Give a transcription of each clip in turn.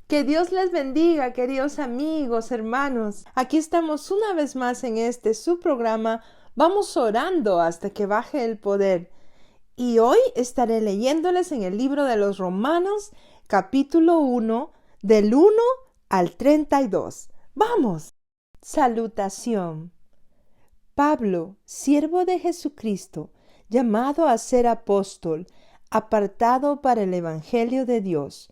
Que Dios les bendiga, queridos amigos, hermanos. Aquí estamos una vez más en su programa. Vamos orando hasta que baje el poder. Y hoy estaré leyéndoles en el libro de los Romanos, capítulo 1, del 1 al 32. ¡Vamos! Salutación. Pablo, siervo de Jesucristo, llamado a ser apóstol, apartado para el Evangelio de Dios,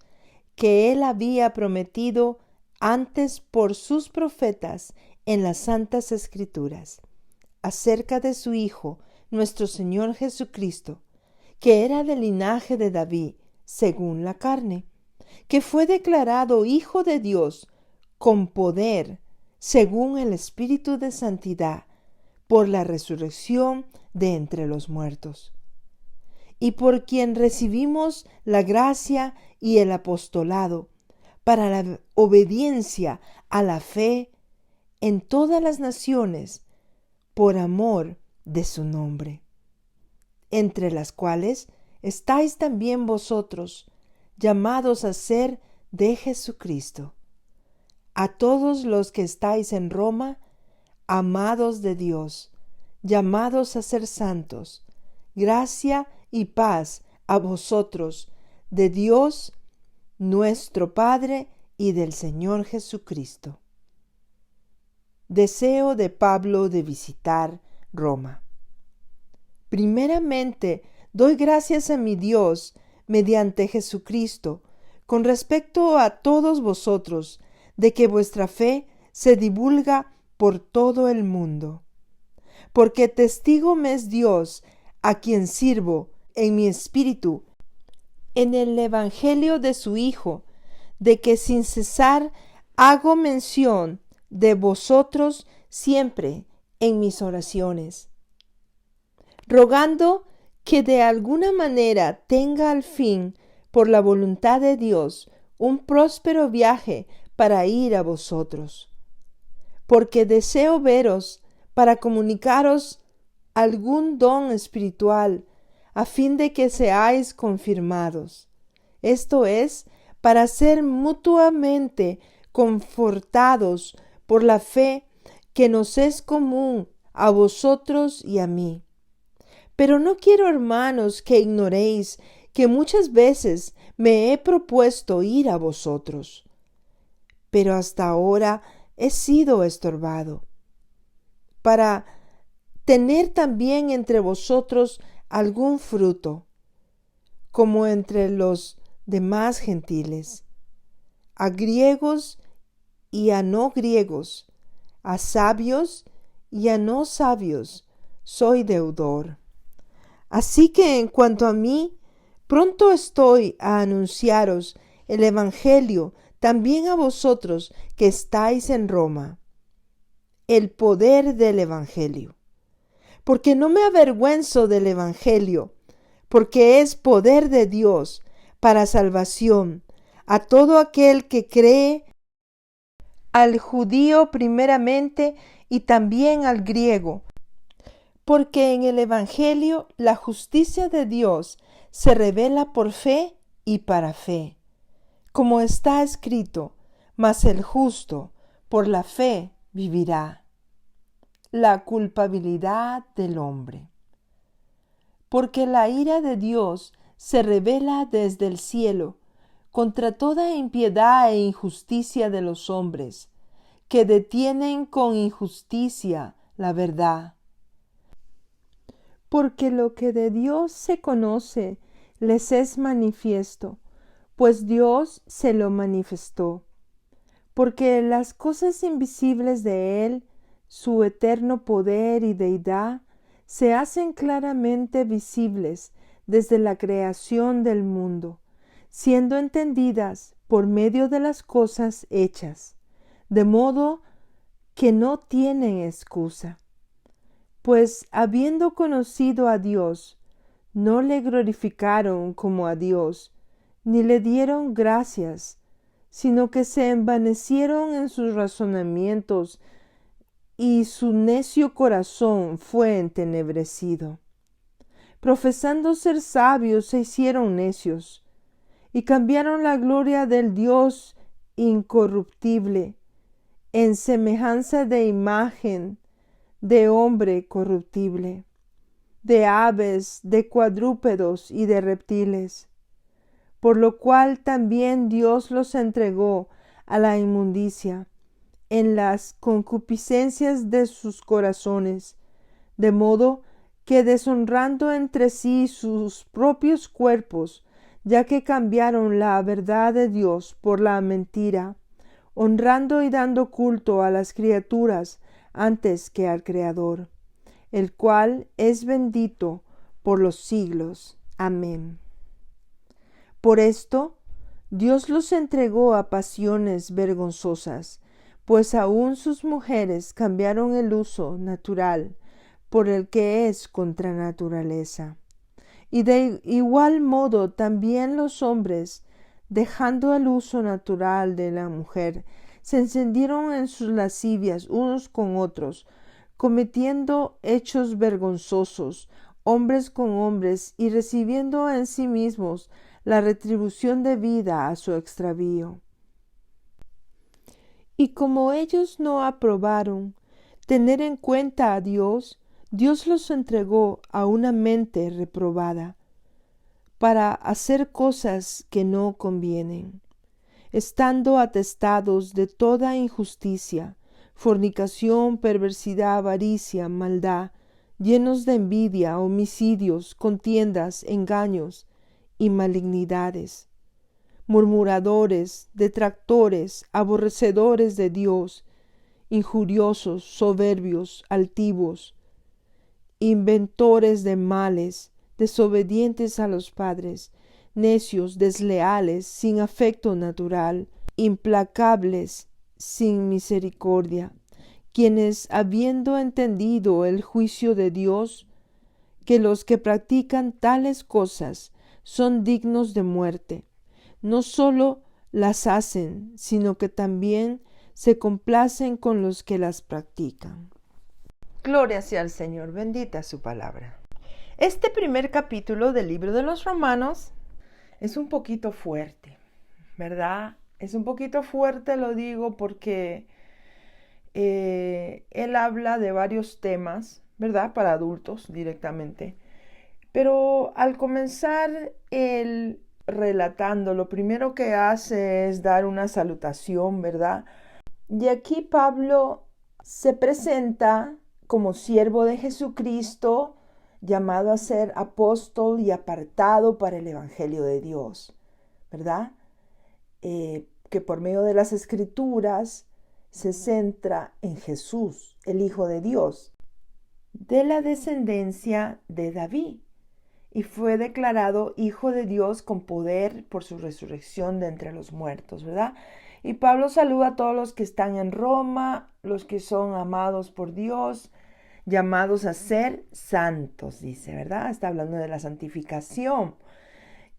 que él había prometido antes por sus profetas en las Santas Escrituras, acerca de su Hijo, nuestro Señor Jesucristo, que era del linaje de David, según la carne, que fue declarado Hijo de Dios con poder, según el Espíritu de Santidad, por la resurrección de entre los muertos, y por quien recibimos la gracia y el apostolado para la obediencia a la fe en todas las naciones por amor de su nombre, entre las cuales estáis también vosotros, llamados a ser de Jesucristo. A todos los que estáis en Roma, amados de Dios, llamados a ser santos, gracia y paz a vosotros, de Dios nuestro Padre y del Señor Jesucristo. Deseo de Pablo de visitar Roma. Primeramente, doy gracias a mi Dios mediante Jesucristo con respecto a todos vosotros, de que vuestra fe se divulga por todo el mundo. Porque testigo me es Dios, a quien sirvo en mi espíritu, en el Evangelio de su Hijo, de que sin cesar hago mención de vosotros siempre en mis oraciones, rogando que de alguna manera tenga al fin, por la voluntad de Dios, un próspero viaje para ir a vosotros, porque deseo veros para comunicaros algún don espiritual, a fin de que seáis confirmados. Esto es, para ser mutuamente confortados por la fe que nos es común a vosotros y a mí. Pero no quiero, hermanos, que ignoréis que muchas veces me he propuesto ir a vosotros, pero hasta ahora he sido estorbado, para tener también entre vosotros algún fruto, como entre los demás gentiles, a griegos y a no griegos, a sabios y a no sabios, soy deudor. Así que en cuanto a mí, pronto estoy a anunciaros el Evangelio también a vosotros que estáis en Roma, el poder del Evangelio. Porque no me avergüenzo del Evangelio, porque es poder de Dios para salvación a todo aquel que cree, al judío primeramente y también al griego. Porque en el Evangelio la justicia de Dios se revela por fe y para fe, como está escrito, mas el justo por la fe vivirá. La culpabilidad del hombre. Porque la ira de Dios se revela desde el cielo contra toda impiedad e injusticia de los hombres, que detienen con injusticia la verdad. Porque lo que de Dios se conoce les es manifiesto, pues Dios se lo manifestó. Porque las cosas invisibles de Él, su eterno poder y deidad, se hacen claramente visibles desde la creación del mundo, siendo entendidas por medio de las cosas hechas, de modo que no tienen excusa. Pues habiendo conocido a Dios, no le glorificaron como a Dios, ni le dieron gracias, sino que se envanecieron en sus razonamientos, y su necio corazón fue entenebrecido. Profesando ser sabios, se hicieron necios, y cambiaron la gloria del Dios incorruptible, en semejanza de imagen de hombre corruptible, de aves, de cuadrúpedos y de reptiles, por lo cual también Dios los entregó a la inmundicia en las concupiscencias de sus corazones, de modo que deshonrando entre sí sus propios cuerpos, ya que cambiaron la verdad de Dios por la mentira, honrando y dando culto a las criaturas antes que al Creador, el cual es bendito por los siglos. Amén. Por esto, Dios los entregó a pasiones vergonzosas, pues aun sus mujeres cambiaron el uso natural por el que es contra naturaleza. Y de igual modo también los hombres, dejando el uso natural de la mujer, se encendieron en sus lascivias unos con otros, cometiendo hechos vergonzosos, hombres con hombres, y recibiendo en sí mismos la retribución debida a su extravío. Y como ellos no aprobaron tener en cuenta a Dios, Dios los entregó a una mente reprobada, para hacer cosas que no convienen, estando atestados de toda injusticia, fornicación, perversidad, avaricia, maldad, llenos de envidia, homicidios, contiendas, engaños y malignidades, murmuradores, detractores, aborrecedores de Dios, injuriosos, soberbios, altivos, inventores de males, desobedientes a los padres, necios, desleales, sin afecto natural, implacables, sin misericordia, quienes, habiendo entendido el juicio de Dios, que los que practican tales cosas son dignos de muerte, no sólo las hacen, sino que también se complacen con los que las practican. Gloria sea al Señor, bendita su palabra. Este primer capítulo del libro de los Romanos es un poquito fuerte, ¿verdad? Es un poquito fuerte, lo digo porque él habla de varios temas, ¿verdad? Para adultos directamente. Pero al comenzar él relatando, lo primero que hace es dar una salutación, ¿verdad? Y aquí Pablo se presenta como siervo de Jesucristo, llamado a ser apóstol y apartado para el Evangelio de Dios, ¿verdad? Que por medio de las Escrituras se centra en Jesús, el Hijo de Dios, de la descendencia de David, y fue declarado Hijo de Dios con poder por su resurrección de entre los muertos, ¿verdad? Y Pablo saluda a todos los que están en Roma, los que son amados por Dios, llamados a ser santos, dice, ¿verdad? Está hablando de la santificación.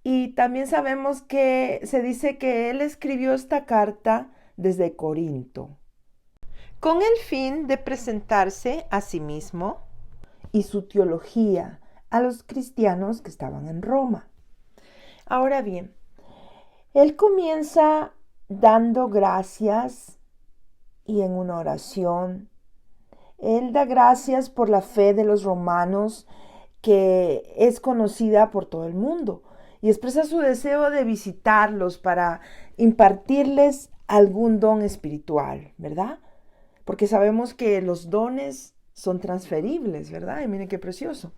Y también sabemos que se dice que él escribió esta carta desde Corinto, con el fin de presentarse a sí mismo y su teología a los cristianos que estaban en Roma. Ahora bien, él comienza dando gracias y en una oración. Él da gracias por la fe de los romanos, que es conocida por todo el mundo, y expresa su deseo de visitarlos para impartirles algún don espiritual, ¿verdad? Porque sabemos que los dones son transferibles, ¿verdad? Y miren qué precioso.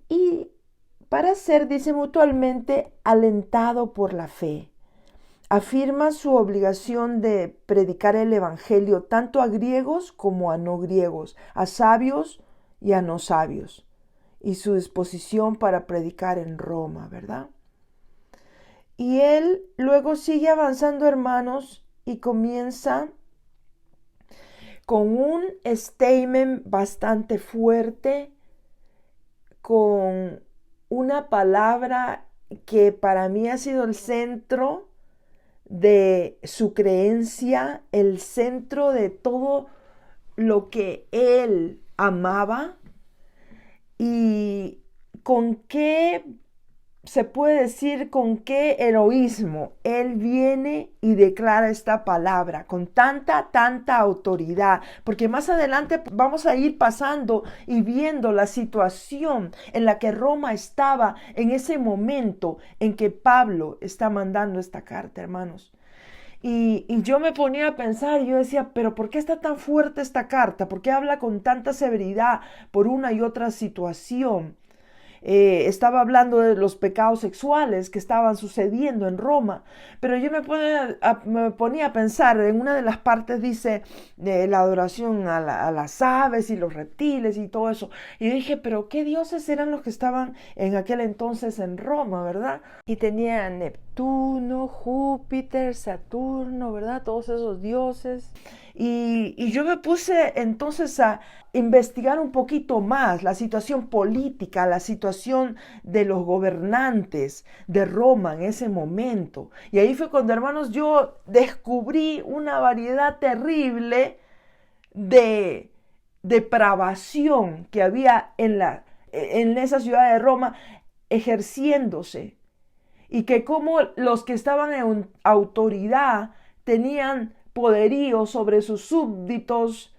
Y para ser, dice, mutuamente alentado por la fe. Afirma su obligación de predicar el Evangelio tanto a griegos como a no griegos, a sabios y a no sabios, y su disposición para predicar en Roma, ¿verdad? Y él luego sigue avanzando, hermanos, y comienza con un statement bastante fuerte, con una palabra que para mí ha sido el centro de su creencia, el centro de todo lo que él amaba, y con qué se puede decir con qué heroísmo él viene y declara esta palabra, con tanta autoridad, porque más adelante vamos a ir pasando y viendo la situación en la que Roma estaba en ese momento en que Pablo está mandando esta carta, hermanos. Y yo me ponía a pensar, y yo decía, pero ¿por qué está tan fuerte esta carta? ¿Por qué habla con tanta severidad por una y otra situación? Estaba hablando de los pecados sexuales que estaban sucediendo en Roma, pero yo me ponía a pensar, en una de las partes dice la adoración a las aves y los reptiles y todo eso, y yo dije, pero ¿qué dioses eran los que estaban en aquel entonces en Roma, verdad? Y tenían Neptuno, Júpiter, Saturno, ¿verdad? Todos esos dioses. Y yo me puse entonces a investigar un poquito más la situación política, la situación de los gobernantes de Roma en ese momento. Y ahí fue cuando, hermanos, yo descubrí una variedad terrible de depravación que había en esa ciudad de Roma ejerciéndose. Y que como los que estaban en autoridad tenían poderío sobre sus súbditos.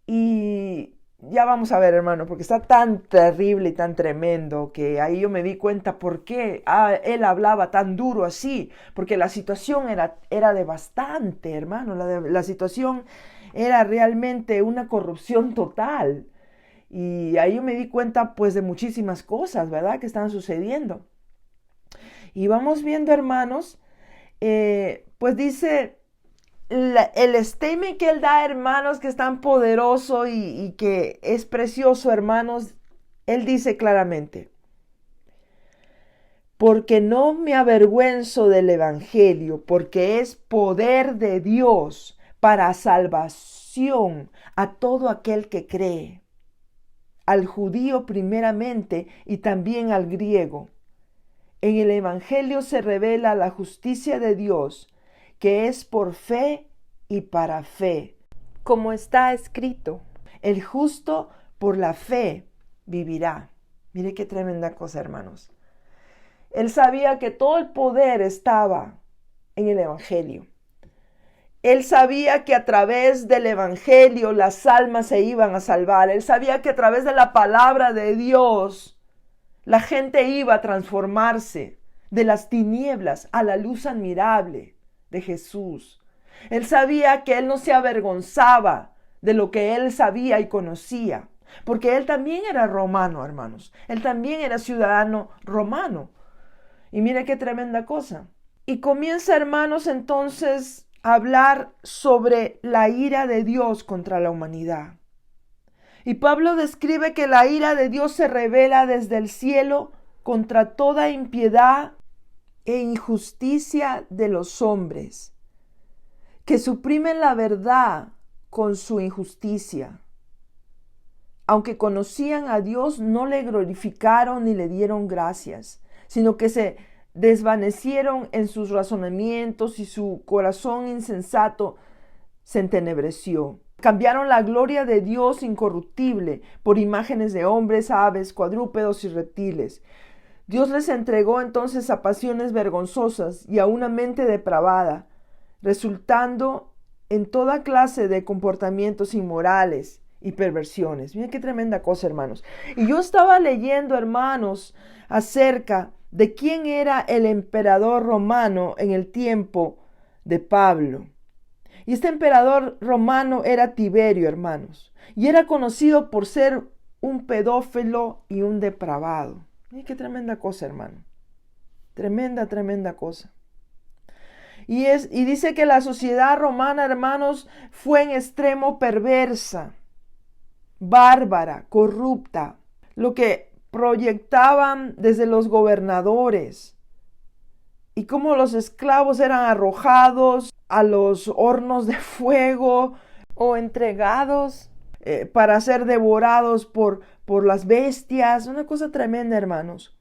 Y ya vamos a ver, hermano, porque está tan terrible y tan tremendo que ahí yo me di cuenta por qué él hablaba tan duro así, porque la situación era devastante, hermano, la situación era realmente una corrupción total. Y ahí yo me di cuenta pues de muchísimas cosas, ¿verdad?, que estaban sucediendo. Y vamos viendo, hermanos, pues dice el statement que él da, hermanos, que es tan poderoso y que es precioso, hermanos. Él dice claramente: porque no me avergüenzo del evangelio, porque es poder de Dios para salvación a todo aquel que cree, al judío primeramente y también al griego. En el evangelio se revela la justicia de Dios, que es por fe y para fe, como está escrito: el justo por la fe vivirá. Mire qué tremenda cosa, hermanos. Él sabía que todo el poder estaba en el evangelio. Él sabía que a través del evangelio las almas se iban a salvar. Él sabía que a través de la palabra de Dios la gente iba a transformarse de las tinieblas a la luz admirable de Jesús. Él sabía que él no se avergonzaba de lo que él sabía y conocía, porque él también era romano, hermanos. Él también era ciudadano romano. Y mire qué tremenda cosa. Y comienza, hermanos, entonces a hablar sobre la ira de Dios contra la humanidad. Y Pablo describe que la ira de Dios se revela desde el cielo contra toda impiedad e injusticia de los hombres, que suprimen la verdad con su injusticia. Aunque conocían a Dios, no le glorificaron ni le dieron gracias, sino que se desvanecieron en sus razonamientos y su corazón insensato se entenebreció. Cambiaron la gloria de Dios incorruptible por imágenes de hombres, aves, cuadrúpedos y reptiles. Dios les entregó entonces a pasiones vergonzosas y a una mente depravada, resultando en toda clase de comportamientos inmorales y perversiones. Miren qué tremenda cosa, hermanos. Y yo estaba leyendo, hermanos, acerca de quién era el emperador romano en el tiempo de Pablo. Y este emperador romano era Tiberio, hermanos, y era conocido por ser un pedófilo y un depravado. Miren qué tremenda cosa, hermano. Tremenda cosa. Y dice que la sociedad romana, hermanos, fue en extremo perversa, bárbara, corrupta, lo que proyectaban desde los gobernadores, y cómo los esclavos eran arrojados a los hornos de fuego o entregados para ser devorados por las bestias. Una cosa tremenda, hermanos.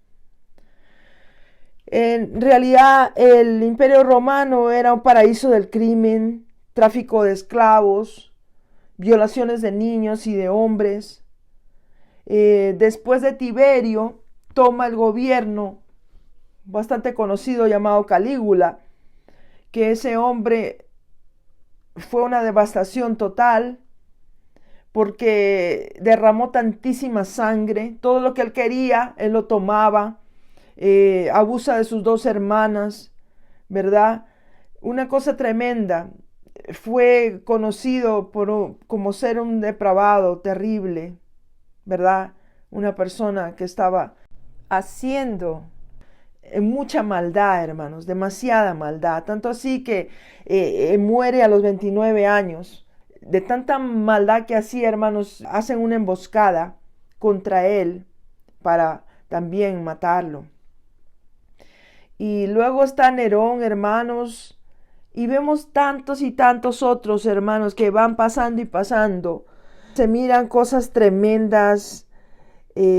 En realidad, el Imperio Romano era un paraíso del crimen, tráfico de esclavos, violaciones de niños y de hombres. Después de Tiberio, toma el gobierno bastante conocido llamado Calígula, que ese hombre fue una devastación total porque derramó tantísima sangre. Todo lo que él quería, él lo tomaba. Abusa de sus dos hermanas, ¿verdad? Una cosa tremenda. Fue conocido como ser un depravado terrible, ¿verdad? Una persona que estaba haciendo mucha maldad, hermanos, demasiada maldad. Tanto así que muere a los 29 años. De tanta maldad que hacía, hermanos, hacen una emboscada contra él para también matarlo. Y luego está Nerón, hermanos, y vemos tantos y tantos otros, hermanos, que van pasando y pasando. Se miran cosas tremendas,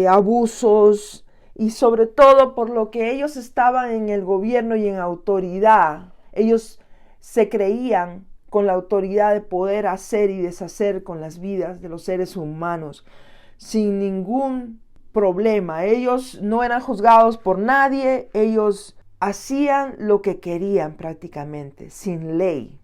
abusos, y sobre todo por lo que ellos estaban en el gobierno y en autoridad. Ellos se creían con la autoridad de poder hacer y deshacer con las vidas de los seres humanos sin ningún problema. Ellos no eran juzgados por nadie, ellos hacían lo que querían prácticamente, sin ley.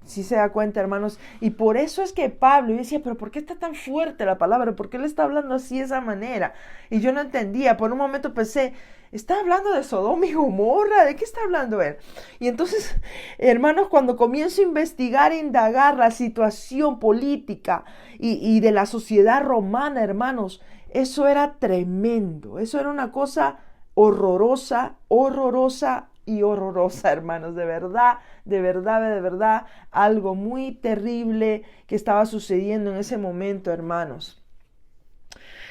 ¿Sí se da cuenta, hermanos? Y por eso es que Pablo, yo decía, pero ¿por qué está tan fuerte la palabra? ¿Por qué él está hablando así de esa manera? Y yo no entendía. Por un momento pensé, ¿está hablando de Sodoma y Gomorra? ¿De qué está hablando él? Y entonces, hermanos, cuando comienzo a investigar e indagar la situación política y de la sociedad romana, hermanos, eso era tremendo. Eso era una cosa horrorosa, horrorosa y horrorosa, hermanos, de verdad, de verdad, de verdad, algo muy terrible que estaba sucediendo en ese momento, hermanos.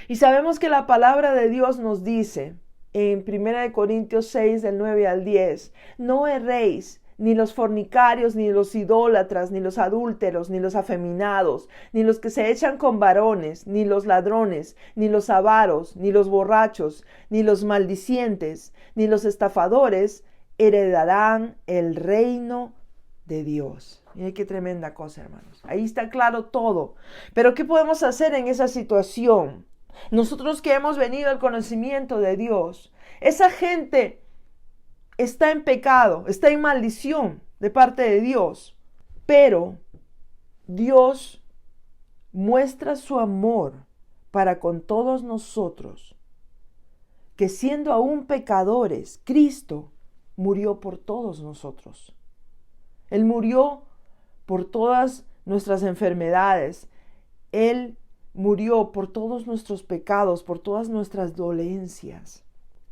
Y sabemos que la palabra de Dios nos dice en 1 Corintios 6, del 9 al 10, no erréis, ni los fornicarios, ni los idólatras, ni los adúlteros, ni los afeminados, ni los que se echan con varones, ni los ladrones, ni los avaros, ni los borrachos, ni los maldicientes, ni los estafadores, heredarán el reino de Dios. Miren qué tremenda cosa, hermanos. Ahí está claro todo. Pero ¿qué podemos hacer en esa situación? Nosotros que hemos venido al conocimiento de Dios, esa gente está en pecado, está en maldición de parte de Dios, pero Dios muestra su amor para con todos nosotros, que siendo aún pecadores, Cristo murió por todos nosotros. Él murió por todas nuestras enfermedades. Él murió por todos nuestros pecados, por todas nuestras dolencias.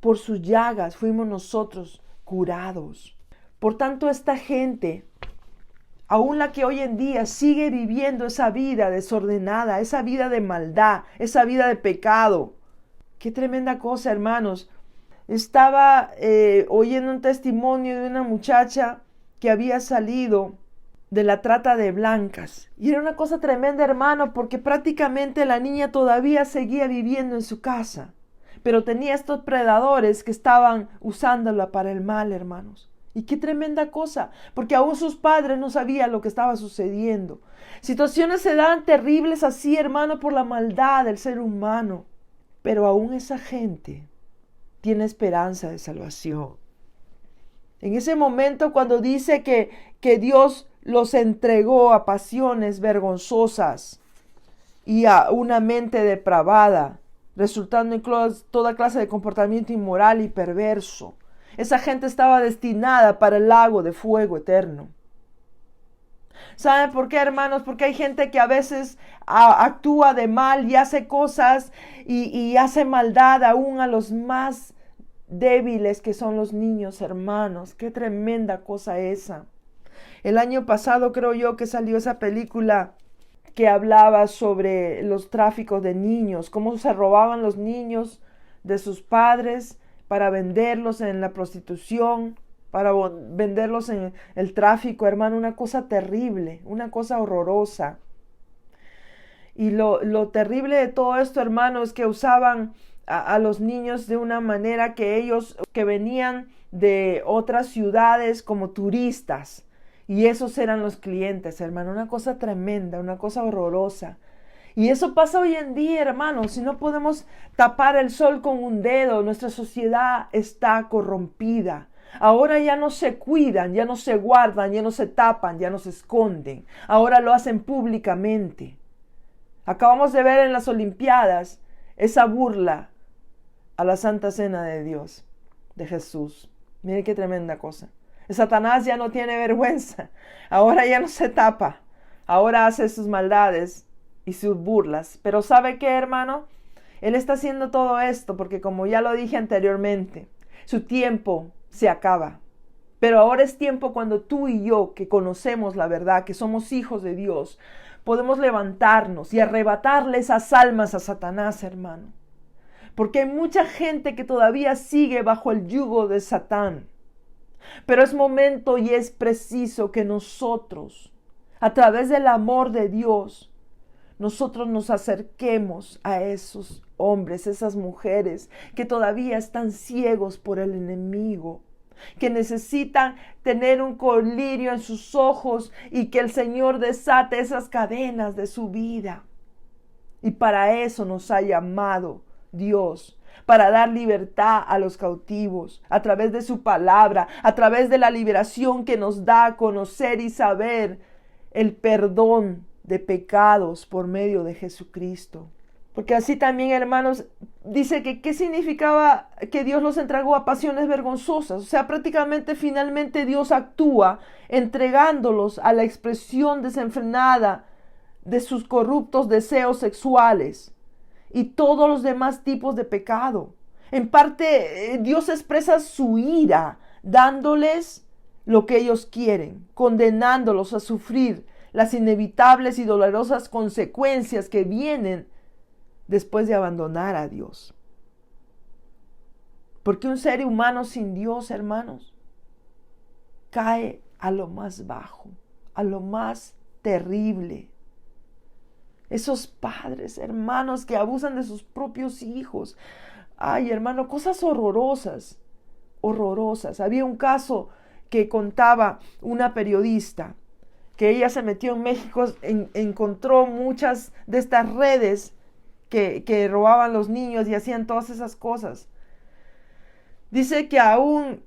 Por sus llagas fuimos nosotros curados. Por tanto, esta gente, aún la que hoy en día sigue viviendo esa vida desordenada, esa vida de maldad, esa vida de pecado. Qué tremenda cosa, hermanos. Estaba oyendo un testimonio de una muchacha que había salido de la trata de blancas. Y era una cosa tremenda, hermano, porque prácticamente la niña todavía seguía viviendo en su casa. Pero tenía estos predadores que estaban usándola para el mal, hermanos. Y qué tremenda cosa, porque aún sus padres no sabían lo que estaba sucediendo. Situaciones se dan terribles así, hermano, por la maldad del ser humano. Pero aún esa gente tiene esperanza de salvación. En ese momento cuando dice que Dios los entregó a pasiones vergonzosas y a una mente depravada, resultando en toda clase de comportamiento inmoral y perverso. Esa gente estaba destinada para el lago de fuego eterno. ¿Saben por qué, hermanos? Porque hay gente que a veces actúa de mal y hace cosas y hace maldad aún a los más débiles que son los niños, hermanos. Qué tremenda cosa esa. El año pasado creo yo que salió esa película que hablaba sobre los tráficos de niños, cómo se robaban los niños de sus padres para venderlos en la prostitución, para venderlos en el tráfico, hermano, una cosa terrible, una cosa horrorosa. Y lo terrible de todo esto, hermano, es que usaban a los niños de una manera que ellos que venían de otras ciudades como turistas. Y esos eran los clientes, hermano, una cosa tremenda, una cosa horrorosa. Y eso pasa hoy en día, hermanos. Si no podemos tapar el sol con un dedo, nuestra sociedad está corrompida. Ahora ya no se cuidan, ya no se guardan, ya no se tapan, ya no se esconden. Ahora lo hacen públicamente. Acabamos de ver en las Olimpiadas esa burla a la Santa Cena de Dios, de Jesús. Mire qué tremenda cosa. Satanás ya no tiene vergüenza. Ahora ya no se tapa. Ahora hace sus maldades y sus burlas. Pero ¿sabe qué, hermano? Él está haciendo todo esto porque, como ya lo dije anteriormente, su tiempo se acaba. Pero ahora es tiempo cuando tú y yo, que conocemos la verdad, que somos hijos de Dios, podemos levantarnos y arrebatarle esas almas a Satanás, hermano. Porque hay mucha gente que todavía sigue bajo el yugo de Satán. Pero es momento y es preciso que nosotros, a través del amor de Dios, nosotros nos acerquemos a esos hombres, esas mujeres que todavía están ciegos por el enemigo, que necesitan tener un colirio en sus ojos y que el Señor desate esas cadenas de su vida. Y para eso nos ha llamado Dios, para dar libertad a los cautivos, a través de su palabra, a través de la liberación que nos da a conocer y saber el perdón de pecados por medio de Jesucristo. Porque así también, hermanos, dice que ¿qué significaba que Dios los entregó a pasiones vergonzosas? O sea, prácticamente finalmente Dios actúa entregándolos a la expresión desenfrenada de sus corruptos deseos sexuales y todos los demás tipos de pecado. En parte, Dios expresa su ira, dándoles lo que ellos quieren, condenándolos a sufrir las inevitables y dolorosas consecuencias que vienen después de abandonar a Dios. Porque un ser humano sin Dios, hermanos, cae a lo más bajo, a lo más terrible. Esos padres, hermanos, que abusan de sus propios hijos. Ay, hermano, cosas horrorosas, horrorosas. Había un caso que contaba una periodista, que ella se metió en México, encontró muchas de estas redes que robaban los niños y hacían todas esas cosas. Dice que aún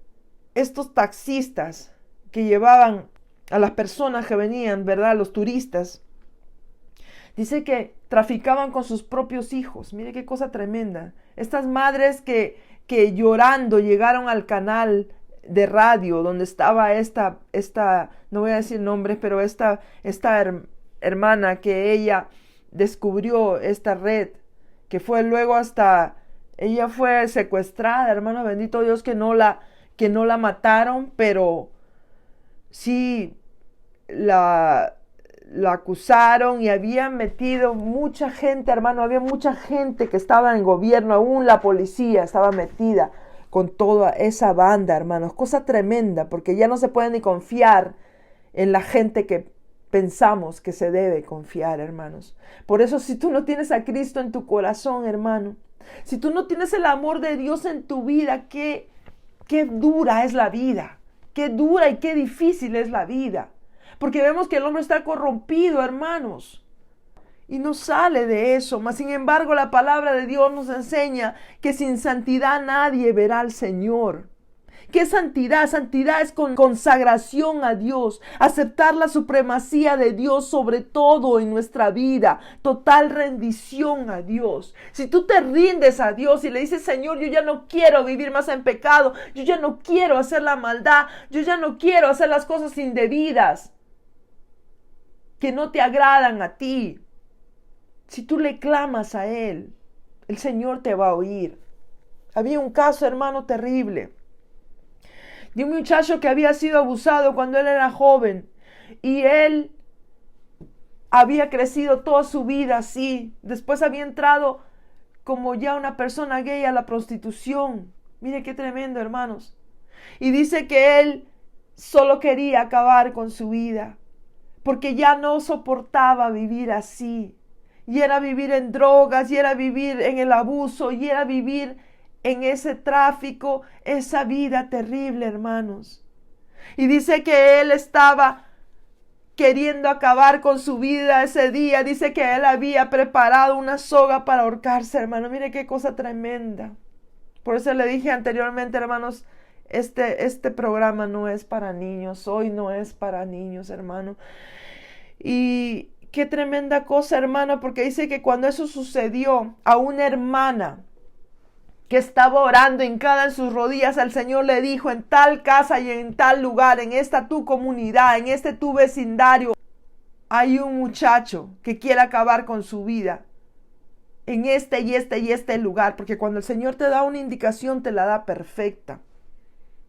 estos taxistas que llevaban a las personas que venían, ¿verdad?, los turistas, dice que traficaban con sus propios hijos. Mire qué cosa tremenda. Estas madres que llorando llegaron al canal de radio donde estaba esta, no voy a decir nombres, pero esta hermana que ella descubrió esta red, que fue luego hasta, ella fue secuestrada, hermano, bendito Dios que no la mataron, pero sí la acusaron y habían metido mucha gente, hermano, había mucha gente que estaba en el gobierno, aún la policía estaba metida con toda esa banda, hermanos, cosa tremenda, porque ya no se puede ni confiar en la gente que pensamos que se debe confiar, hermanos. Por eso, si tú no tienes a Cristo en tu corazón, hermano, si tú no tienes el amor de Dios en tu vida, qué dura es la vida, qué dura y qué difícil es la vida. Porque vemos que el hombre está corrompido, hermanos, y no sale de eso. Mas, sin embargo, la palabra de Dios nos enseña que sin santidad nadie verá al Señor. ¿Qué es santidad? Santidad es consagración a Dios, aceptar la supremacía de Dios sobre todo en nuestra vida, total rendición a Dios. Si tú te rindes a Dios y le dices, Señor, yo ya no quiero vivir más en pecado, yo ya no quiero hacer la maldad, yo ya no quiero hacer las cosas indebidas que no te agradan a ti. Si tú le clamas a Él, el Señor te va a oír. Había un caso, hermano, terrible, de un muchacho que había sido abusado cuando él era joven y él había crecido toda su vida así. Después había entrado como ya una persona gay a la prostitución. Mire qué tremendo, hermanos. Y dice que él solo quería acabar con su vida porque ya no soportaba vivir así. Y era vivir en drogas, y era vivir en el abuso, y era vivir en ese tráfico, esa vida terrible, hermanos. Y dice que él estaba queriendo acabar con su vida ese día. Dice que él había preparado una soga para ahorcarse, hermano. Mire qué cosa tremenda. Por eso le dije anteriormente, hermanos, este programa no es para niños. Hoy no es para niños, hermano. Y qué tremenda cosa, hermano, porque dice que cuando eso sucedió a una hermana que estaba orando hincada en sus rodillas, el Señor le dijo: en tal casa y en tal lugar, en esta tu comunidad, en este tu vecindario, hay un muchacho que quiere acabar con su vida. En este y este y este lugar, porque cuando el Señor te da una indicación, te la da perfecta.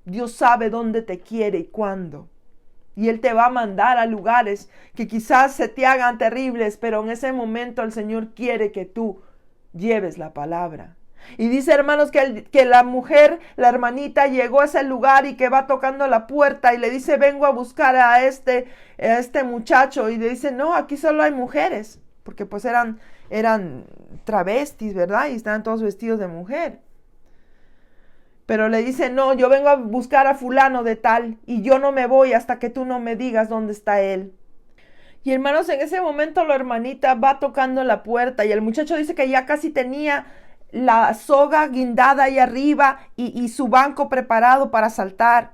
Dios sabe dónde te quiere y cuándo. Y Él te va a mandar a lugares que quizás se te hagan terribles, pero en ese momento el Señor quiere que tú lleves la palabra. Y dice, hermanos, que la mujer, la hermanita, llegó a ese lugar y que va tocando la puerta y le dice: vengo a buscar a este muchacho. Y le dice: no, aquí solo hay mujeres, porque pues eran travestis, ¿verdad? Y estaban todos vestidos de mujer. Pero le dice: no, yo vengo a buscar a fulano de tal y yo no me voy hasta que tú no me digas dónde está él. Y hermanos, en ese momento la hermanita va tocando la puerta y el muchacho dice que ya casi tenía la soga guindada ahí arriba y su banco preparado para saltar.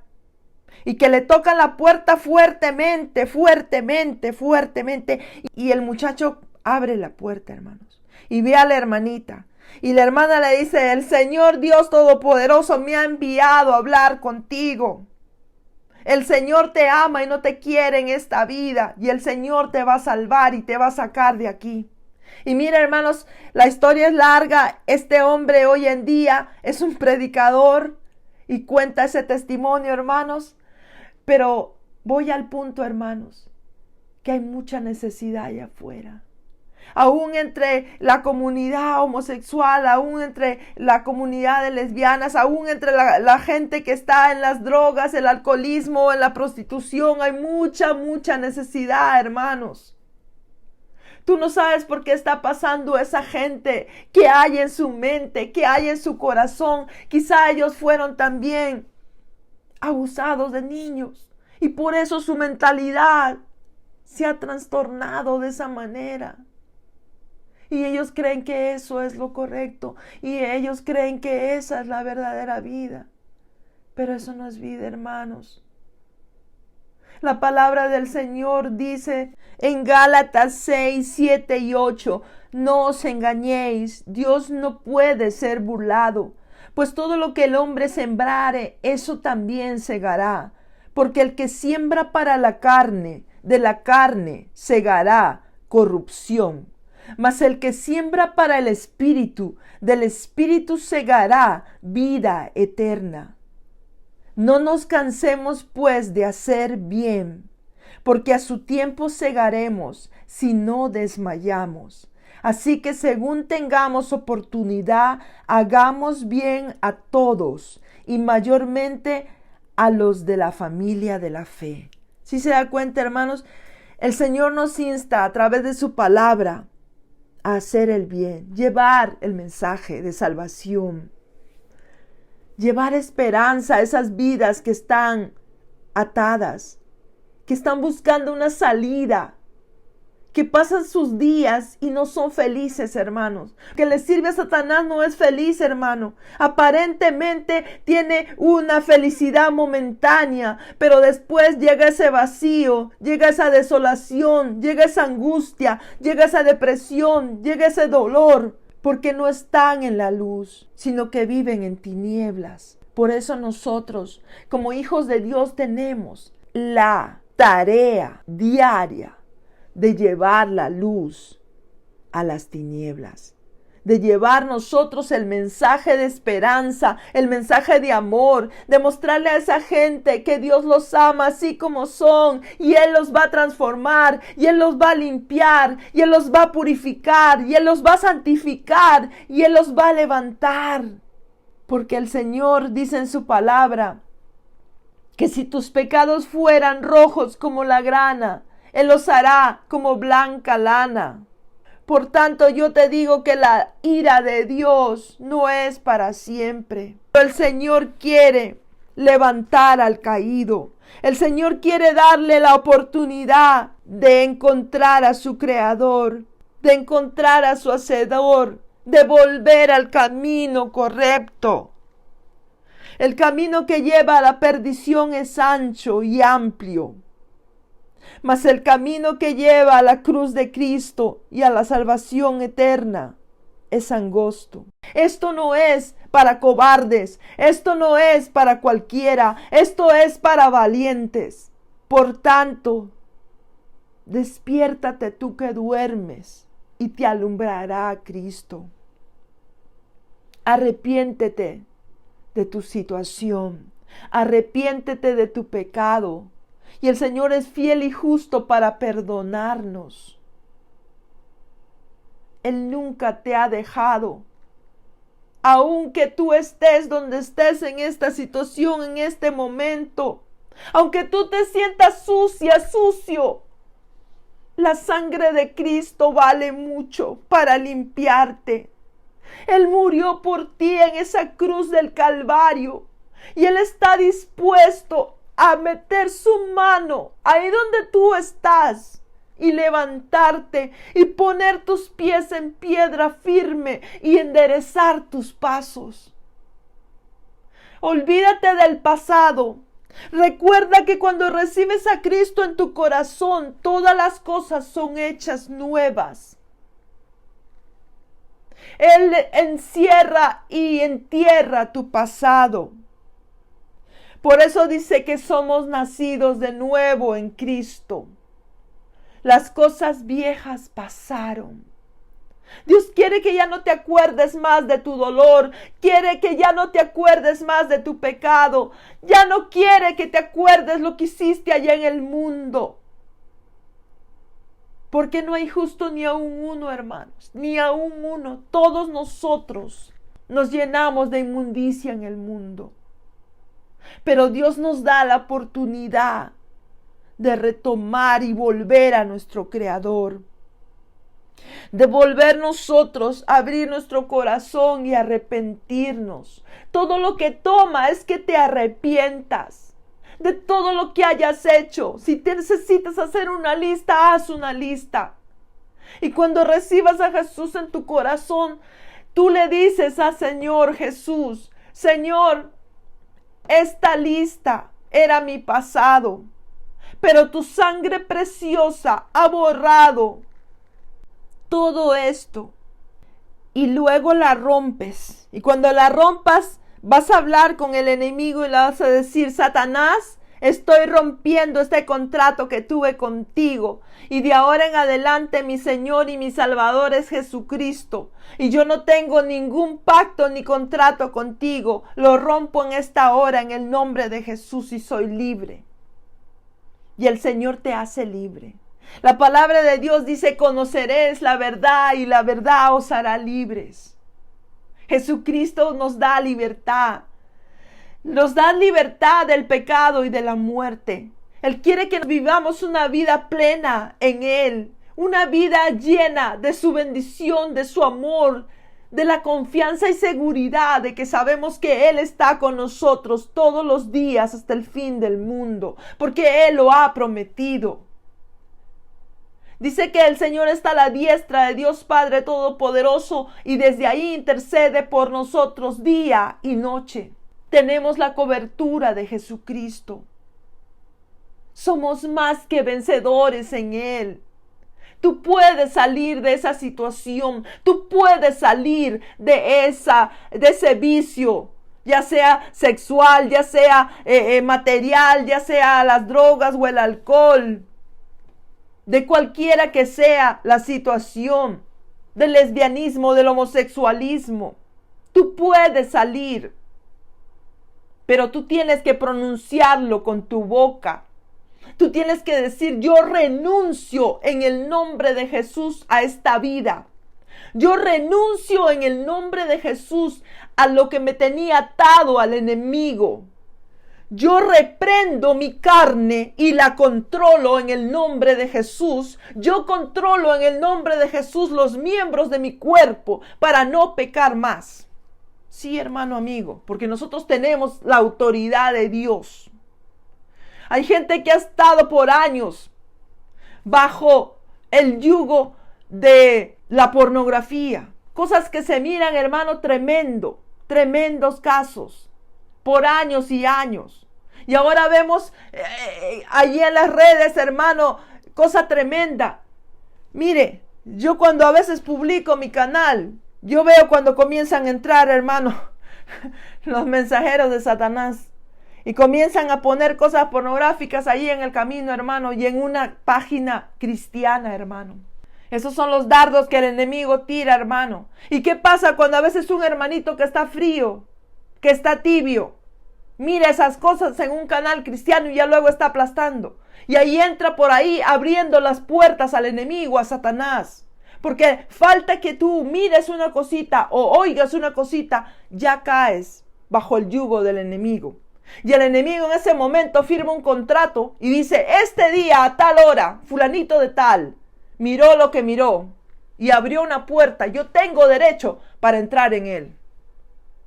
Y que le tocan la puerta fuertemente, fuertemente, fuertemente. Y el muchacho abre la puerta, hermanos, y ve a la hermanita. Y la hermana le dice: el Señor Dios Todopoderoso me ha enviado a hablar contigo. El Señor te ama y no te quiere en esta vida. Y el Señor te va a salvar y te va a sacar de aquí. Y mira, hermanos, la historia es larga. Este hombre hoy en día es un predicador y cuenta ese testimonio, hermanos. Pero voy al punto, hermanos, que hay mucha necesidad allá afuera. Aún entre la comunidad homosexual, aún entre la comunidad de lesbianas, aún entre la gente que está en las drogas, el alcoholismo, en la prostitución, hay mucha necesidad, hermanos. Tú no sabes por qué está pasando esa gente, qué hay en su mente, qué hay en su corazón. Quizá ellos fueron también abusados de niños y por eso su mentalidad se ha trastornado de esa manera. Y ellos creen que eso es lo correcto. Y ellos creen que esa es la verdadera vida. Pero eso no es vida, hermanos. La palabra del Señor dice en Gálatas 6, 7 y 8: no os engañéis, Dios no puede ser burlado. Pues todo lo que el hombre sembrare, eso también segará. Porque el que siembra para la carne, de la carne segará corrupción. Mas el que siembra para el Espíritu, del Espíritu segará vida eterna. No nos cansemos pues de hacer bien, porque a su tiempo segaremos si no desmayamos. Así que según tengamos oportunidad, hagamos bien a todos y mayormente a los de la familia de la fe. ¿Sí se da cuenta, hermanos? El Señor nos insta a través de su palabra a hacer el bien, llevar el mensaje de salvación, llevar esperanza a esas vidas que están atadas, que están buscando una salida, que pasan sus días y no son felices, hermanos. Que le sirve a Satanás no es feliz, hermano. Aparentemente tiene una felicidad momentánea, pero después llega ese vacío, llega esa desolación, llega esa angustia, llega esa depresión, llega ese dolor, porque no están en la luz, sino que viven en tinieblas. Por eso nosotros, como hijos de Dios, tenemos la tarea diaria de llevar la luz a las tinieblas, de llevar nosotros el mensaje de esperanza, el mensaje de amor, de mostrarle a esa gente que Dios los ama así como son, y Él los va a transformar, y Él los va a limpiar, y Él los va a purificar, y Él los va a santificar, y Él los va a levantar. Porque el Señor dice en su palabra que si tus pecados fueran rojos como la grana, Él los hará como blanca lana. Por tanto, yo te digo que la ira de Dios no es para siempre. El Señor quiere levantar al caído. El Señor quiere darle la oportunidad de encontrar a su Creador, de encontrar a su Hacedor, de volver al camino correcto. El camino que lleva a la perdición es ancho y amplio, mas el camino que lleva a la cruz de Cristo y a la salvación eterna es angosto. Esto no es para cobardes, esto no es para cualquiera, esto es para valientes. Por tanto, despiértate tú que duermes y te alumbrará Cristo. Arrepiéntete de tu situación, arrepiéntete de tu pecado, y el Señor es fiel y justo para perdonarnos. Él nunca te ha dejado. Aunque tú estés donde estés en esta situación, en este momento, aunque tú te sientas sucia, sucio, la sangre de Cristo vale mucho para limpiarte. Él murió por ti en esa cruz del Calvario y Él está dispuesto a meter su mano ahí donde tú estás y levantarte y poner tus pies en piedra firme y enderezar tus pasos. Olvídate del pasado. Recuerda que cuando recibes a Cristo en tu corazón, todas las cosas son hechas nuevas. Él encierra y entierra tu pasado. Por eso dice que somos nacidos de nuevo en Cristo. Las cosas viejas pasaron. Dios quiere que ya no te acuerdes más de tu dolor. Quiere que ya no te acuerdes más de tu pecado. Ya no quiere que te acuerdes lo que hiciste allá en el mundo. Porque no hay justo ni aún uno, hermanos. Ni aún uno. Todos nosotros nos llenamos de inmundicia en el mundo. Pero Dios nos da la oportunidad de retomar y volver a nuestro Creador. De volver nosotros a abrir nuestro corazón y arrepentirnos. Todo lo que toma es que te arrepientas de todo lo que hayas hecho. Si te necesitas hacer una lista, haz una lista. Y cuando recibas a Jesús en tu corazón, tú le dices al Señor Jesús: Señor, esta lista era mi pasado, pero tu sangre preciosa ha borrado todo esto. Y luego la rompes. Y cuando la rompas, vas a hablar con el enemigo y le vas a decir: Satanás, estoy rompiendo este contrato que tuve contigo. Y de ahora en adelante mi Señor y mi Salvador es Jesucristo. Y yo no tengo ningún pacto ni contrato contigo. Lo rompo en esta hora en el nombre de Jesús y soy libre. Y el Señor te hace libre. La palabra de Dios dice: conoceréis la verdad y la verdad os hará libres. Jesucristo nos da libertad. Nos da libertad del pecado y de la muerte. Él quiere que vivamos una vida plena en Él. Una vida llena de su bendición, de su amor, de la confianza y seguridad de que sabemos que Él está con nosotros todos los días hasta el fin del mundo. Porque Él lo ha prometido. Dice que el Señor está a la diestra de Dios Padre Todopoderoso y desde ahí intercede por nosotros día y noche. Tenemos la cobertura de Jesucristo. Somos más que vencedores en Él. Tú puedes salir de esa situación. Tú puedes salir de ese vicio, ya sea sexual, ya sea material, ya sea las drogas o el alcohol. De cualquiera que sea la situación, del lesbianismo, del homosexualismo, tú puedes salir, pero tú tienes que pronunciarlo con tu boca. Tú tienes que decir: yo renuncio en el nombre de Jesús a esta vida. Yo renuncio en el nombre de Jesús a lo que me tenía atado al enemigo. Yo reprendo mi carne y la controlo en el nombre de Jesús. Yo controlo en el nombre de Jesús los miembros de mi cuerpo para no pecar más. Sí, hermano amigo, porque nosotros tenemos la autoridad de Dios. Hay gente que ha estado por años bajo el yugo de la pornografía. Cosas que se miran, hermano, tremendos casos, por años y años. Y ahora vemos allí en las redes, hermano, cosa tremenda. Mire, yo cuando a veces publico mi canal, yo veo cuando comienzan a entrar, hermano, los mensajeros de Satanás. Y comienzan a poner cosas pornográficas ahí en el camino, hermano, y en una página cristiana, hermano. Esos son los dardos que el enemigo tira, hermano. ¿Y qué pasa cuando a veces un hermanito que está frío, que está tibio, mira esas cosas en un canal cristiano y ya luego está aplastando? Y ahí entra por ahí abriendo las puertas al enemigo, a Satanás. Porque falta que tú mires una cosita o oigas una cosita, ya caes bajo el yugo del enemigo. Y el enemigo en ese momento firma un contrato y dice, este día a tal hora, fulanito de tal, miró lo que miró y abrió una puerta. Yo tengo derecho para entrar en él.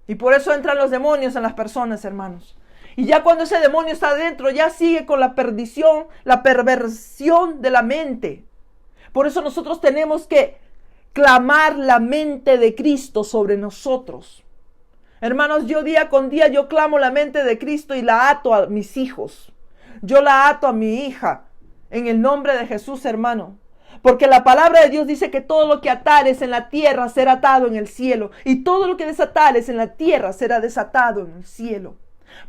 Y por eso entran los demonios en las personas, hermanos. Y ya cuando ese demonio está adentro, ya sigue con la perdición, la perversión de la mente. Por eso nosotros tenemos que clamar la mente de Cristo sobre nosotros. Hermanos, yo día con día yo clamo la mente de Cristo y la ato a mis hijos. Yo la ato a mi hija en el nombre de Jesús, hermano. Porque la palabra de Dios dice que todo lo que atares en la tierra será atado en el cielo. Y todo lo que desatares en la tierra será desatado en el cielo.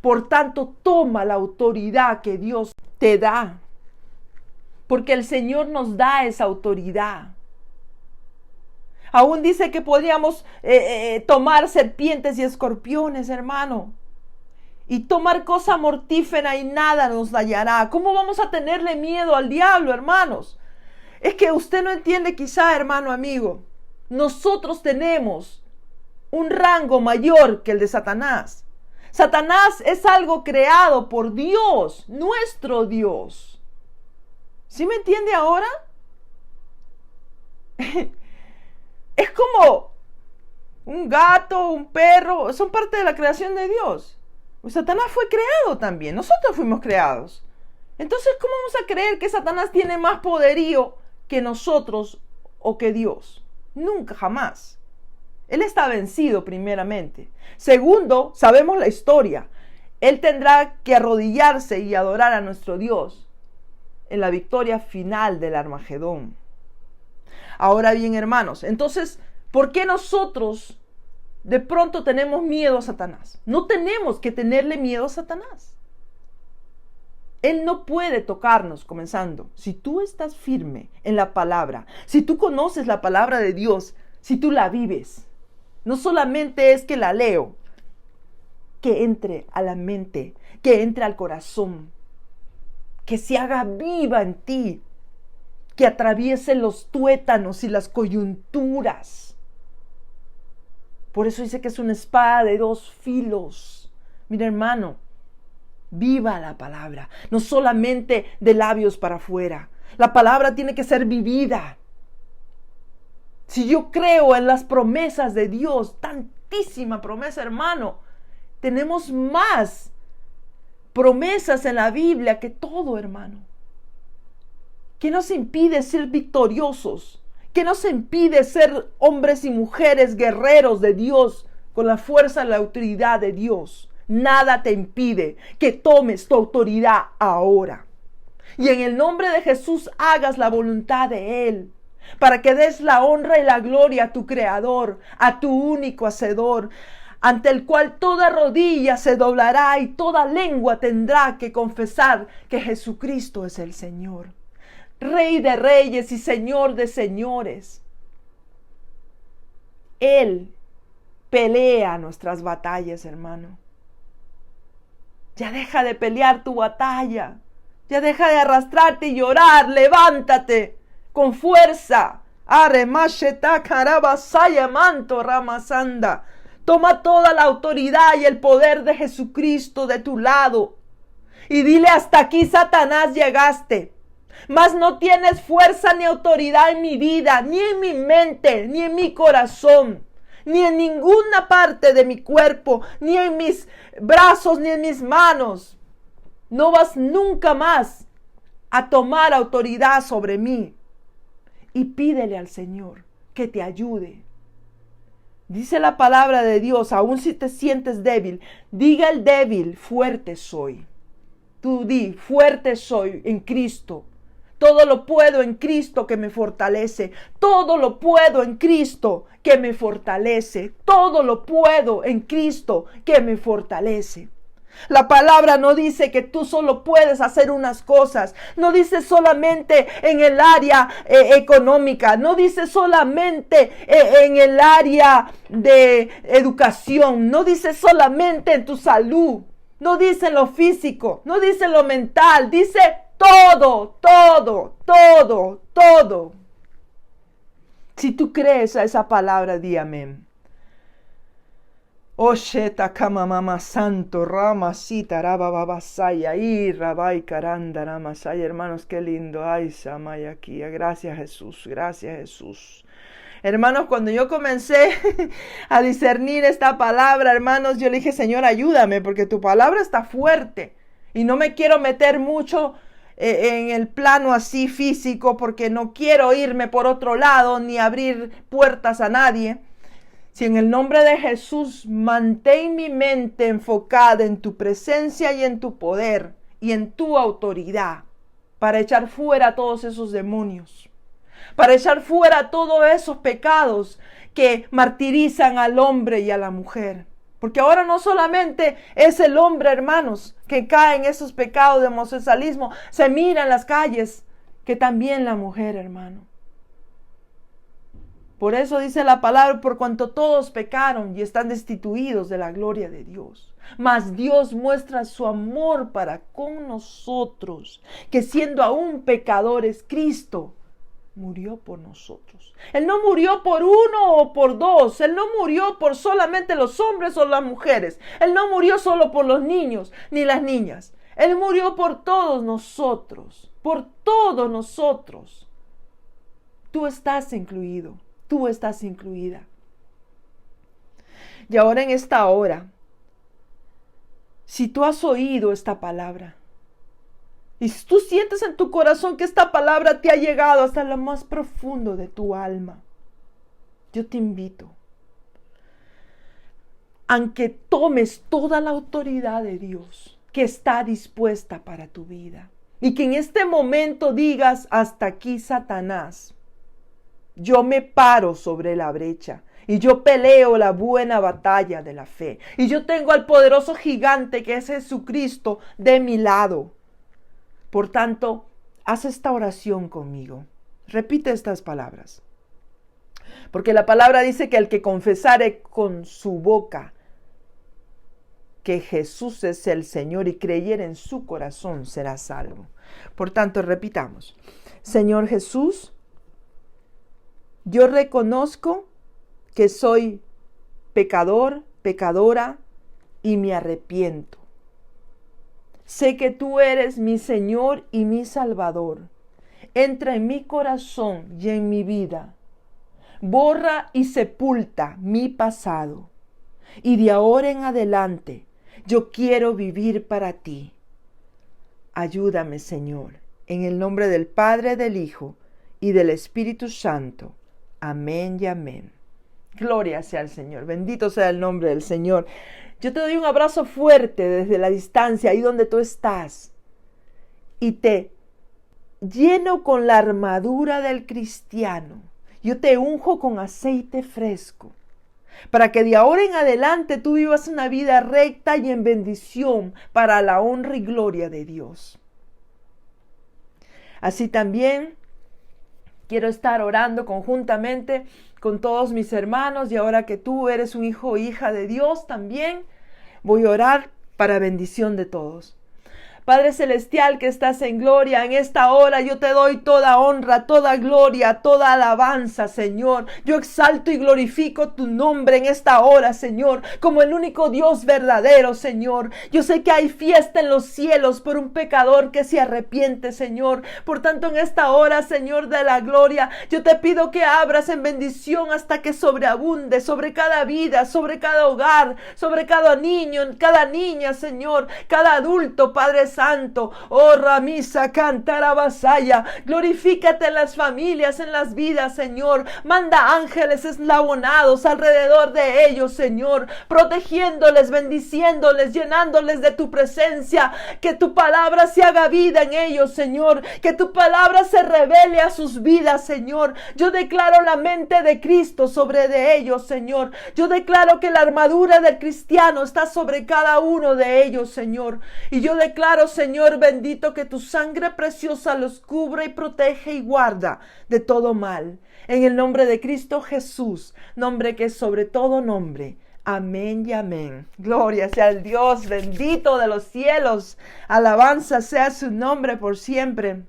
Por tanto, toma la autoridad que Dios te da. Porque el Señor nos da esa autoridad. Aún dice que podíamos tomar serpientes y escorpiones, hermano. Y tomar cosa mortífera y nada nos dañará. ¿Cómo vamos a tenerle miedo al diablo, hermanos? Es que usted no entiende quizá, hermano amigo. Nosotros tenemos un rango mayor que el de Satanás. Satanás es algo creado por Dios, nuestro Dios. ¿Sí me entiende ahora? Es como un gato, un perro, son parte de la creación de Dios. Satanás fue creado también, nosotros fuimos creados. Entonces, ¿cómo vamos a creer que Satanás tiene más poderío que nosotros o que Dios? Nunca, jamás. Él está vencido primeramente. Segundo, sabemos la historia. Él tendrá que arrodillarse y adorar a nuestro Dios en la victoria final del Armagedón. Ahora bien, hermanos, entonces, ¿por qué nosotros de pronto tenemos miedo a Satanás? No tenemos que tenerle miedo a Satanás. Él no puede tocarnos, comenzando. Si tú estás firme en la palabra, si tú conoces la palabra de Dios, si tú la vives, no solamente es que la leo, que entre a la mente, que entre al corazón, que se haga viva en ti, que atraviese los tuétanos y las coyunturas. Por eso dice que es una espada de dos filos. Mira, hermano, viva la palabra, no solamente de labios para afuera. La palabra tiene que ser vivida. Si yo creo en las promesas de Dios, tantísima promesa, hermano, tenemos más promesas en la Biblia que todo, hermano. ¿Qué nos impide ser victoriosos? ¿Qué nos impide ser hombres y mujeres guerreros de Dios con la fuerza y la autoridad de Dios? Nada te impide que tomes tu autoridad ahora. Y en el nombre de Jesús hagas la voluntad de Él, para que des la honra y la gloria a tu Creador, a tu único Hacedor, ante el cual toda rodilla se doblará y toda lengua tendrá que confesar que Jesucristo es el Señor. Rey de reyes y Señor de señores. Él pelea nuestras batallas, hermano. Ya deja de pelear tu batalla. Ya deja de arrastrarte y llorar. Levántate con fuerza. Toma toda la autoridad y el poder de Jesucristo de tu lado. Y dile: hasta aquí, Satanás, llegaste. Mas no tienes fuerza ni autoridad en mi vida, ni en mi mente, ni en mi corazón, ni en ninguna parte de mi cuerpo, ni en mis brazos, ni en mis manos. No vas nunca más a tomar autoridad sobre mí. Y pídele al Señor que te ayude. Dice la palabra de Dios, aun si te sientes débil, diga el débil, fuerte soy. Tú di, fuerte soy en Cristo. Todo lo puedo en Cristo que me fortalece. Todo lo puedo en Cristo que me fortalece. Todo lo puedo en Cristo que me fortalece. La palabra no dice que tú solo puedes hacer unas cosas. No dice solamente en el área económica. No dice solamente en el área de educación. No dice solamente en tu salud. No dice en lo físico. No dice en lo mental. Dice todo, todo, todo, todo. Si tú crees a esa palabra, di amén. Osheta kama mama santo rama sita raba babasaya y rabai karanda ramasaya. Hermanos, qué lindo. Ay, samaya aquí. Gracias Jesús, gracias Jesús. Hermanos, cuando yo comencé a discernir esta palabra, hermanos, yo le dije, Señor, ayúdame, porque tu palabra está fuerte. Y no me quiero meter mucho en el plano así físico, porque no quiero irme por otro lado, ni abrir puertas a nadie. Si en el nombre de Jesús, mantén mi mente enfocada en tu presencia y en tu poder y en tu autoridad para echar fuera todos esos demonios, para echar fuera todos esos pecados que martirizan al hombre y a la mujer. Porque ahora no solamente es el hombre, hermanos, que cae en esos pecados de homosexualismo, se mira en las calles, que también la mujer, hermano. Por eso dice la palabra, por cuanto todos pecaron y están destituidos de la gloria de Dios. Mas Dios muestra su amor para con nosotros, que siendo aún pecadores, Cristo murió por nosotros. Él no murió por uno o por dos. Él no murió por solamente los hombres o las mujeres. Él no murió solo por los niños ni las niñas. Él murió por todos nosotros. Por todos nosotros. Tú estás incluido. Tú estás incluida. Y ahora en esta hora, si tú has oído esta palabra, y si tú sientes en tu corazón que esta palabra te ha llegado hasta lo más profundo de tu alma, yo te invito a que tomes toda la autoridad de Dios que está dispuesta para tu vida. Y que en este momento digas, hasta aquí, Satanás. Yo me paro sobre la brecha y yo peleo la buena batalla de la fe. Y yo tengo al poderoso gigante que es Jesucristo de mi lado. Por tanto, haz esta oración conmigo. Repite estas palabras. Porque la palabra dice que el que confesare con su boca que Jesús es el Señor y creyere en su corazón será salvo. Por tanto, repitamos. Señor Jesús, yo reconozco que soy pecador, pecadora y me arrepiento. Sé que tú eres mi Señor y mi Salvador. Entra en mi corazón y en mi vida. Borra y sepulta mi pasado. Y de ahora en adelante yo quiero vivir para ti. Ayúdame, Señor, en el nombre del Padre, del Hijo y del Espíritu Santo. Amén y amén. Gloria sea al Señor. Bendito sea el nombre del Señor. Yo te doy un abrazo fuerte desde la distancia, ahí donde tú estás. Y te lleno con la armadura del cristiano. Yo te unjo con aceite fresco. Para que de ahora en adelante tú vivas una vida recta y en bendición para la honra y gloria de Dios. Así también quiero estar orando conjuntamente con todos mis hermanos y ahora que tú eres un hijo o hija de Dios también, voy a orar para bendición de todos. Padre Celestial que estás en gloria, en esta hora yo te doy toda honra, toda gloria, toda alabanza, Señor. Yo exalto y glorifico tu nombre en esta hora, Señor, como el único Dios verdadero, Señor. Yo sé que hay fiesta en los cielos por un pecador que se arrepiente, Señor. Por tanto, en esta hora, Señor de la gloria, yo te pido que abras en bendición hasta que sobreabunde sobre cada vida, sobre cada hogar, sobre cada niño, cada niña, Señor, cada adulto, Padre Santo. Oh, Ramisa Cantarabasaya. Glorifícate en las familias, en las vidas, Señor. Manda ángeles eslabonados alrededor de ellos, Señor, protegiéndoles, bendiciéndoles, llenándoles de tu presencia. Que tu palabra se haga vida en ellos, Señor. Que tu palabra se revele a sus vidas, Señor. Yo declaro la mente de Cristo sobre de ellos, Señor. Yo declaro que la armadura del cristiano está sobre cada uno de ellos, Señor. Y yo declaro, Señor bendito, que tu sangre preciosa los cubre y protege y guarda de todo mal. En el nombre de Cristo Jesús, nombre que es sobre todo nombre. Amén y amén. Gloria sea al Dios bendito de los cielos. Alabanza sea su nombre por siempre.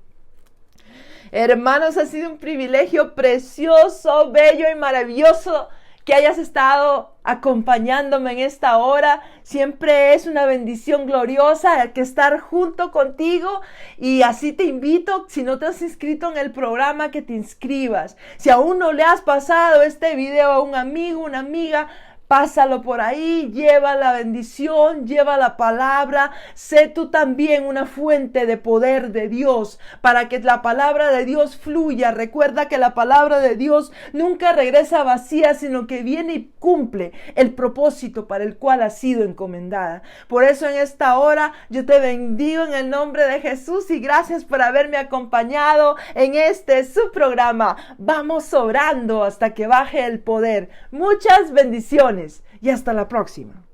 Hermanos, ha sido un privilegio precioso, bello y maravilloso que hayas estado acompañándome en esta hora. Siempre es una bendición gloriosa que estar junto contigo, y así te invito, si no te has inscrito en el programa, que te inscribas. Si aún no le has pasado este video a un amigo, una amiga, pásalo por ahí, lleva la bendición, lleva la palabra. Sé tú también una fuente de poder de Dios para que la palabra de Dios fluya. Recuerda que la palabra de Dios nunca regresa vacía, sino que viene y cumple el propósito para el cual ha sido encomendada. Por eso en esta hora yo te bendigo en el nombre de Jesús, y gracias por haberme acompañado en este su programa. Vamos orando hasta que baje el poder. Muchas bendiciones y hasta la próxima.